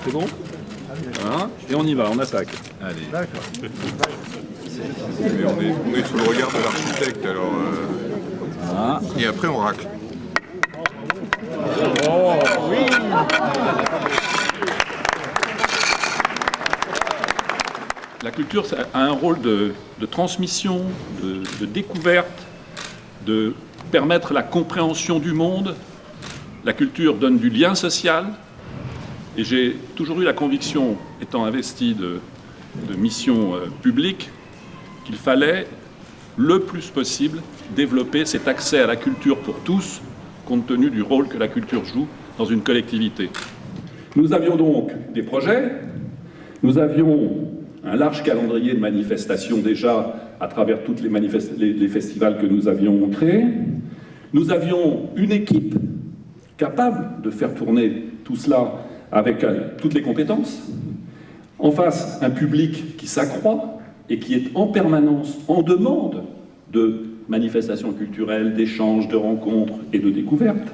C'est bon? Hein? Et on y va, on attaque. Allez. D'accord. Mais on est sous le regard de l'architecte, alors... Ah. Et après, on racle. Oh, oui. La culture a un rôle de transmission, de découverte, de permettre la compréhension du monde. La culture donne du lien social. Et j'ai toujours eu la conviction, étant investi de missions publiques, qu'il fallait le plus possible développer cet accès à la culture pour tous, compte tenu du rôle que la culture joue dans une collectivité. Nous avions donc des projets, nous avions un large calendrier de manifestations déjà à travers tous les festivals que nous avions créés. Nous avions une équipe capable de faire tourner tout cela avec toutes les compétences. En face, un public qui s'accroît et qui est en permanence en demande de manifestations culturelles, d'échanges, de rencontres et de découvertes.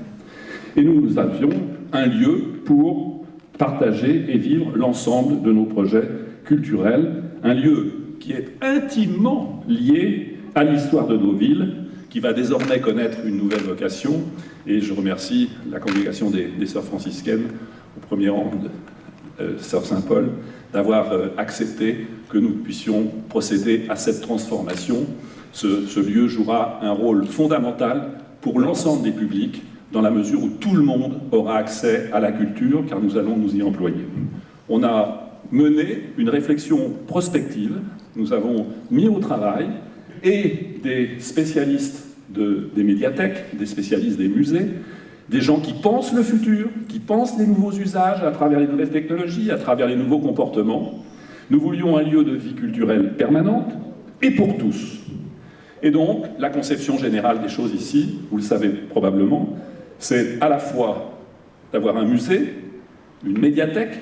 Et nous avions un lieu pour partager et vivre l'ensemble de nos projets culturels, un lieu qui est intimement lié à l'histoire de nos villes, qui va désormais connaître une nouvelle vocation. Et je remercie la congrégation des Sœurs franciscaines, au premier rang de Sœur Saint-Paul, d'avoir accepté que nous puissions procéder à cette transformation. Ce lieu jouera un rôle fondamental pour l'ensemble des publics, dans la mesure où tout le monde aura accès à la culture, car nous allons nous y employer. On a mené une réflexion prospective, nous avons mis au travail et des spécialistes des médiathèques, des spécialistes des musées, des gens qui pensent le futur, qui pensent les nouveaux usages à travers les nouvelles technologies, à travers les nouveaux comportements. Nous voulions un lieu de vie culturelle permanente et pour tous. Et donc, la conception générale des choses ici, vous le savez probablement, c'est à la fois d'avoir un musée, une médiathèque,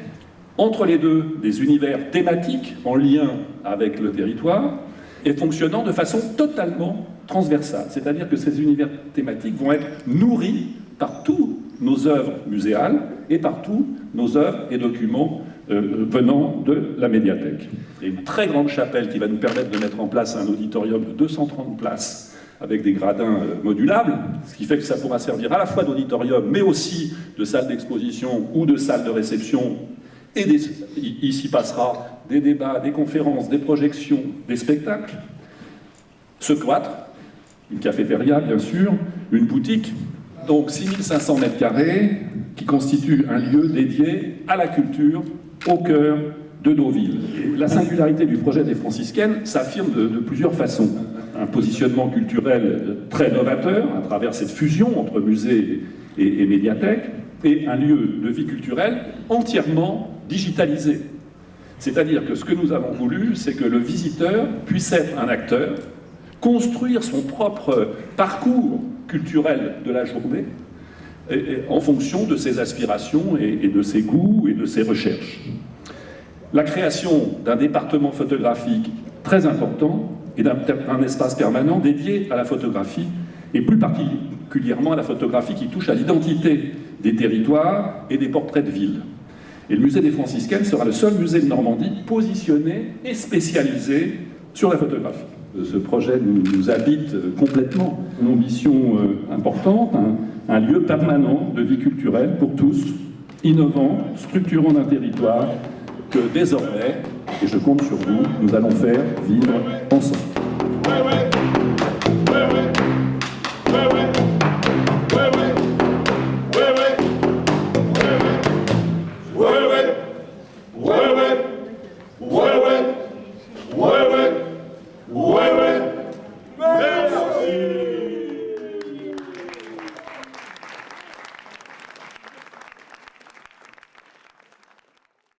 entre les deux, des univers thématiques en lien avec le territoire, et fonctionnant de façon totalement transversale. C'est-à-dire que ces univers thématiques vont être nourris par toutes nos œuvres muséales et par tous nos œuvres et documents venant de la médiathèque. Et une très grande chapelle qui va nous permettre de mettre en place un auditorium de 230 places avec des gradins modulables, ce qui fait que ça pourra servir à la fois d'auditorium, mais aussi de salle d'exposition ou de salle de réception. Et il s'y passera des débats, des conférences, des projections, des spectacles. Ce cloître, une cafétéria bien sûr, une boutique, donc 6500 mètres carrés, qui constitue un lieu dédié à la culture au cœur de nos villes. Et la singularité du projet des franciscaines s'affirme de plusieurs façons. Un positionnement culturel très novateur à travers cette fusion entre musée et médiathèque, et un lieu de vie culturelle entièrement digitalisé. C'est-à-dire que ce que nous avons voulu, c'est que le visiteur puisse être un acteur, construire son propre parcours culturel de la journée en fonction de ses aspirations et de ses goûts et de ses recherches. La création d'un département photographique très important et d'un espace permanent dédié à la photographie, et plus particulièrement à la photographie qui touche à l'identité des territoires et des portraits de ville. Et le musée des franciscaines sera le seul musée de Normandie positionné et spécialisé sur la photographie. Ce projet nous habite complètement. Une ambition importante, un lieu permanent de vie culturelle pour tous, innovant, structurant d'un territoire que désormais, et je compte sur vous, nous allons faire vivre ensemble.